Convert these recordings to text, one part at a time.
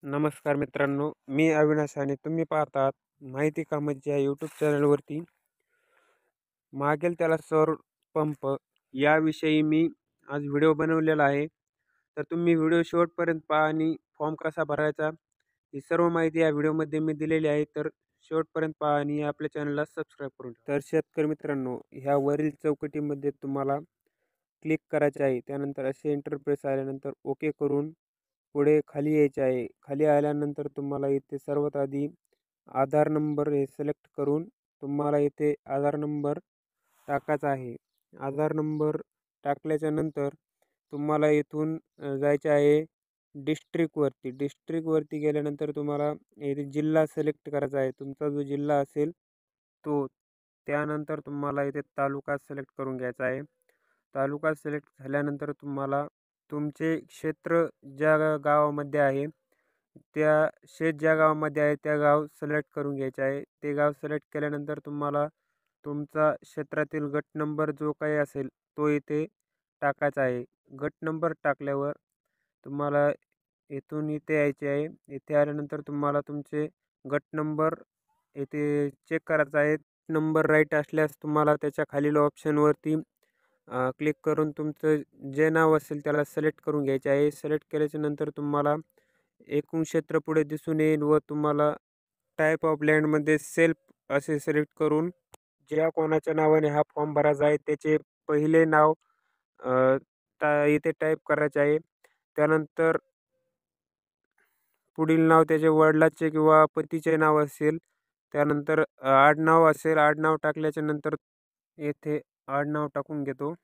नमस्कार मित्रांनो, मी अविनाश आणि तुम्ही पाहतात माहिती कामाची या यूट्यूब चॅनलवरती. मागेल त्याला सौर पंप याविषयी मी आज व्हिडिओ बनवलेला आहे. तर तुम्ही व्हिडिओ शेवटपर्यंत पहा आणि फॉर्म कसा भरायचा ही सर्व माहिती या व्हिडिओमध्ये मी दिलेली आहे. तर शेवटपर्यंत पहा आणि आपल्या चॅनलला सबस्क्राईब करून ठेवा. तर शेतकरी मित्रांनो, ह्या वरील चौकटीमध्ये तुम्हाला क्लिक करायचे आहे. त्यानंतर असे इंटरफेस आल्यानंतर ओके करून पुढे खाली यायचे आहे. खाली आल्यानंतर तुम्हाला इथे सर्वात आधी आधार नंबर हे सिलेक्ट करून तुम्हाला इथे आधार नंबर टाकायचा आहे. आधार नंबर टाकल्याच्या नंतर तुम्हाला इथून जायचे आहे डिस्ट्रिक्टवरती. डिस्ट्रिक्टवरती गेल्यानंतर तुम्हाला इथे जिल्हा सिलेक्ट करायचा आहे. तुमचा जो जिल्हा असेल तो. त्यानंतर तुम्हाला इथे तालुका सिलेक्ट करून घ्यायचा आहे. तालुका सिलेक्ट झाल्यानंतर तुम्हाला तुमचे क्षेत्र ज्या गावामध्ये आहे त्या ज्या गावामध्ये आहे त्या गाव सिलेक्ट करून घ्यायचे आहे. ते गाव सिलेक्ट केल्यानंतर तुम्हाला तुमचा क्षेत्रातील गट नंबर जो काही असेल तो इथे टाकायचा आहे. गट नंबर टाकल्यावर तुम्हाला इथून इथे यायचे आहे. इथे आल्यानंतर तुम्हाला तुमचे गट नंबर इथे चेक करायचा आहे. नंबर राईट असल्यास तुम्हाला त्याच्या खालील ऑप्शनवरती क्लिक करून तुमचं जे नाव असेल त्याला सिलेक्ट करून घ्यायचे आहे. सिलेक्ट केल्याच्या नंतर तुम्हाला एकूण क्षेत्र पुढे दिसून येईल व तुम्हाला टाईप ऑफ लँडमध्ये सेल्फ असे सिलेक्ट करून ज्या कोणाच्या नावाने हा फॉर्म भरायचा आहे त्याचे पहिले नाव इथे टाईप करायचे आहे. त्यानंतर पुढील नाव त्याचे वडिलाचे किंवा पतीचे नाव असेल. त्यानंतर आडनाव असेल, आडनाव टाकल्याच्या नंतर येथे आडनाव टाकून घेतो.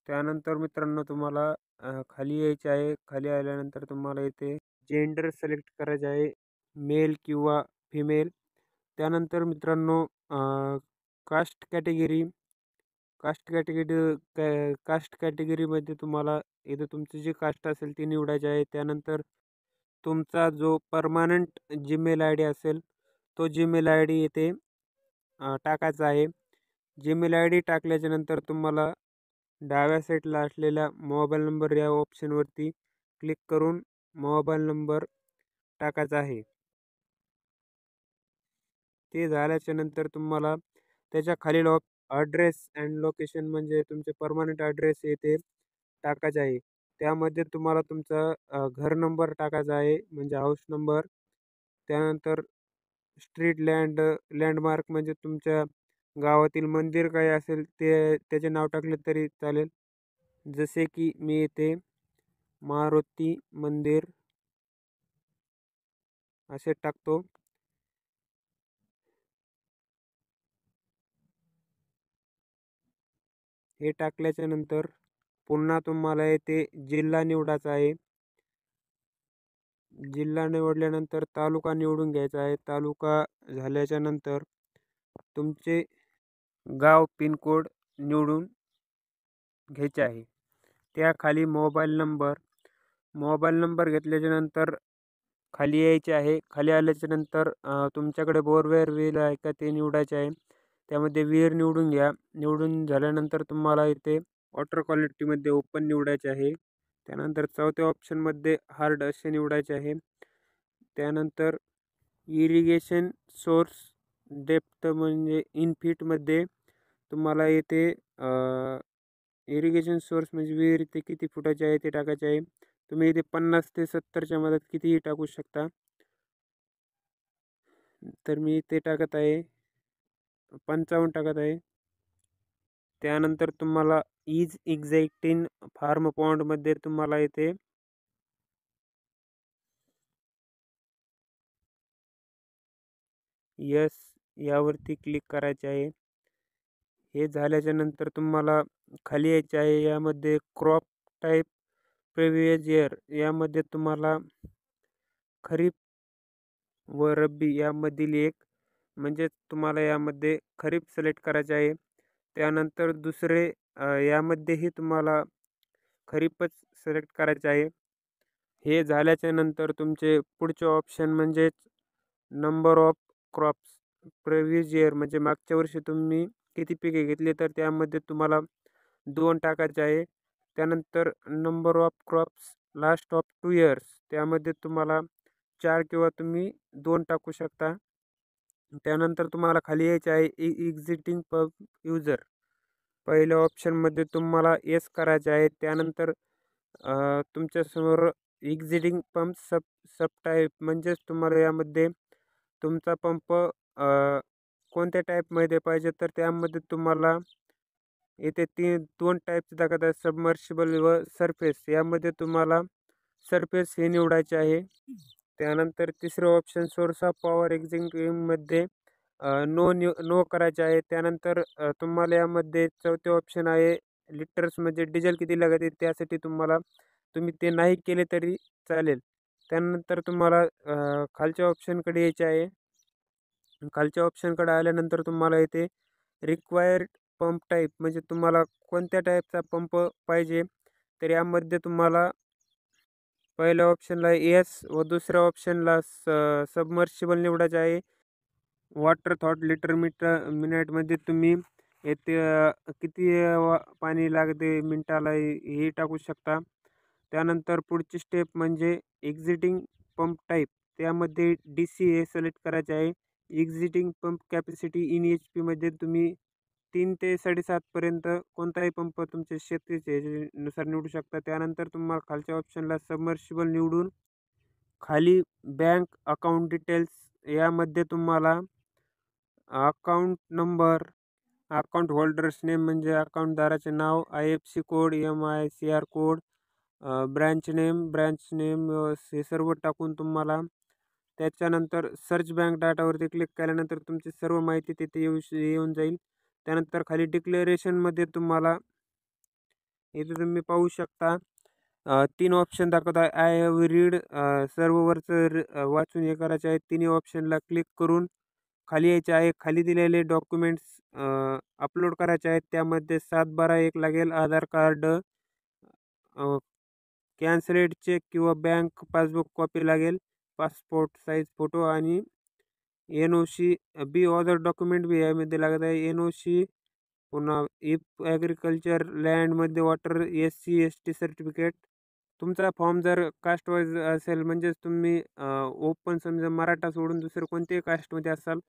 त्यानंतर मित्रांनो तुम्हाला खाली यायचे आहे. खाली आल्यानंतर तुम्हाला इथे जेंडर सिलेक्ट करायचे आहे, मेल किंवा फिमेल. त्यानंतर मित्रांनो कास्ट कॅटेगरी कास्ट कॅटेगरीमध्ये तुम्हाला इथं तुमची जी कास्ट असेल ती निवडायची आहे. त्यानंतर तुमचा जो परमानंट जीमेल आय डी असेल तो जीमेल आय डी इथे टाकायचा आहे. जीमेल आय डी टाकल्याच्या नंतर तुम्हाला डाव्या साईडला असलेल्या मोबाईल नंबर या ऑप्शनवरती क्लिक करून मोबाईल नंबर टाकायचा आहे. ते झाल्याच्या नंतर तुम्हाला त्याच्या खालील ॲड्रेस अँड लोकेशन म्हणजे तुमचे परमनंट ॲड्रेस येथे टाकायचे आहे. त्यामध्ये तुम्हाला तुमचा घर नंबर टाकायचा आहे म्हणजे हाऊस नंबर. त्यानंतर स्ट्रीट लँडमार्क म्हणजे तुमच्या गावातील मंदिर काही असेल ते त्याचे नाव टाकले तरी चालेल. जसे की मी इथे मारुती मंदिर असे टाकतो. हे टाकल्याच्या नंतर पुन्हा तुम्हाला येथे जिल्हा निवडायचा आहे. जिल्हा निवडल्यानंतर तालुका निवडून घ्यायचा आहे. तालुका झाल्याच्या नंतर तुमचे गाव पिनकोड निवडून घ्यायचे आहे. त्याखाली मोबाईल नंबर घेतल्याच्या नंतर खाली यायचे आहे. खाली आल्याच्या नंतर तुमच्याकडे बोरवेल आहे का ते निवडायचे आहे. त्यामध्ये विहीर निवडून घ्या. निवडून झाल्यानंतर तुम्हाला इथे वॉटर क्वालिटीमध्ये ओपन निवडायचे आहे. त्यानंतर चौथ्या ऑप्शनमध्ये हार्ड असे निवडायचे आहे. त्यानंतर इरिगेशन सोर्स डेप्थ म्हणजे इन फीटमध्ये तुम्हाला येथे इरिगेशन सोर्स म्हणजे विहीर इथे किती फुटाचे आहे ते टाकायचे आहे. तुम्ही इथे 50 ते 70च्या मध्यात कितीही टाकू शकता. तर मी इथे टाकत आहे 55 टाकत आहे. त्यानंतर तुम्हाला इज एक्झॅक्टिन फार्म पॉन्डमध्ये तुम्हाला इथे यस यावरती क्लिक करायचे आहे. हे झाल्याच्या नंतर तुम्हाला खाली यायचे आहे. यामध्ये क्रॉप टाईप प्रिव्हियस इयर यामध्ये तुम्हाला खरीप व रब्बी यामधील एक म्हणजे तुम्हाला यामध्ये खरीप सिलेक्ट करायचे आहे. त्यानंतर दुसरे यामध्येही तुम्हाला खरीपच सिलेक्ट करायचे आहे. हे झाल्याच्या नंतर तुमचे पुढचे ऑप्शन म्हणजेच number of crops previous year म्हणजे मागच्या वर्षी तुम्ही किती पिके घेतली तर त्यामध्ये तुम्हाला 2 टाकायचे आहे. त्यानंतर number of crops last of 2 years त्यामध्ये तुम्हाला 4 किंवा तुम्ही 2 टाकू शकता. त्यानंतर तुम्हाला खाली यायचे आहे एक्झिटिंग पंप युजर. पहिल्या ऑप्शनमध्ये तुम्हाला येस करायचे आहे. त्यानंतर तुमच्यासमोर एक्झिटिंग पंप सब टाईप म्हणजेच तुम्हाला यामध्ये तुमचा पंप कोणत्या टाईपमध्ये पाहिजे तर त्यामध्ये तुम्हाला इथे 2 टाईपचे दाखवत आहे, सबमर्शिबल व सरफेस. यामध्ये तुम्हाला सरफेस हे निवडायचे आहे. त्यानंतर तिसरं ऑप्शन सोर्स ऑफ पॉवर एक्झिटिंगमध्ये नो करायचे आहे. त्यानंतर तुम्हाला यामध्ये चौथे ऑप्शन आहे लिटर्समध्ये डिझेल किती लागते त्यासाठी तुम्ही ते नाही केले तरी चालेल. त्यानंतर तुम्हाला खालच्या ऑप्शनकडे यायचे आहे. खालच्या ऑप्शनकडे आल्यानंतर तुम्हाला इथे रिक्वायर्ड पंप टाईप म्हणजे तुम्हाला कोणत्या टाईपचा पंप पाहिजे तर यामध्ये तुम्हाला पहिल्या ऑप्शनला येस व दुसऱ्या ऑप्शनला सबमर्शिबल निवडायचे आहे. वॉटर थॉट लिटर मिनिटमध्ये तुम्ही येथे किती पाणी लागते मिनटाला हे टाकू शकता. त्यानंतर पुढची स्टेप म्हणजे एक्झिटिंग पंप टाईप. त्यामध्ये DC हे सिलेक्ट करायचे आहे. एक्झिटिंग पंप कॅपॅसिटी इन HP तुम्ही 3 ते 7.5 पर्यंत कोणताही पंप तुमच्या शेतीचे नुसार निवडू शकता. त्यानंतर तुम्हाला खालच्या ऑप्शनला सबमर्शिबल निवडून खाली बँक अकाउंट डिटेल्स यामध्ये तुम्हाला account number, account holders name म्हणजे अकाउंटदाराचे नाव, IFSC code, MICR code, branch name हे सर्व टाकून तुम्हाला त्याच्यानंतर सर्च बँक डाटावरती क्लिक केल्यानंतर तुमची सर्व माहिती तिथे येऊन जाईल. त्यानंतर खाली डिक्लेरेशनमध्ये तुम्हाला इथे तुम्ही पाहू शकता 3 ऑप्शन दाखवत आहे. आय हॅव रीड सर्ववरचं वाचून हे करायचे आहे. तिन्ही ऑप्शनला क्लिक करून खाली यायचे आहे. खाली दिलेले डॉक्युमेंट्स अपलोड करायचे आहेत. त्यामध्ये 7/12 लागेल, आधार कार्ड, कॅन्सलेड चेक किंवा बँक पासबुक कॉपी लागेल, पासपोर्ट साईज फोटो आणि NOC बी अदर डॉक्युमेंट बी यामध्ये लागत आहे. NOC पुन्हा इफ ॲग्रिकल्चर लँडमध्ये वॉटर SC ST सर्टिफिकेट. तुमचा फॉर्म जर कास्ट वाईज असेल म्हणजेच तुम्ही ओपन समजा मराठा सोडून दुसरं कोणत्याही कास्टमध्ये असाल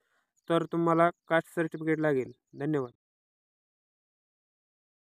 तर तुम्हाला कास्ट सर्टिफिकेट लागेल. धन्यवाद.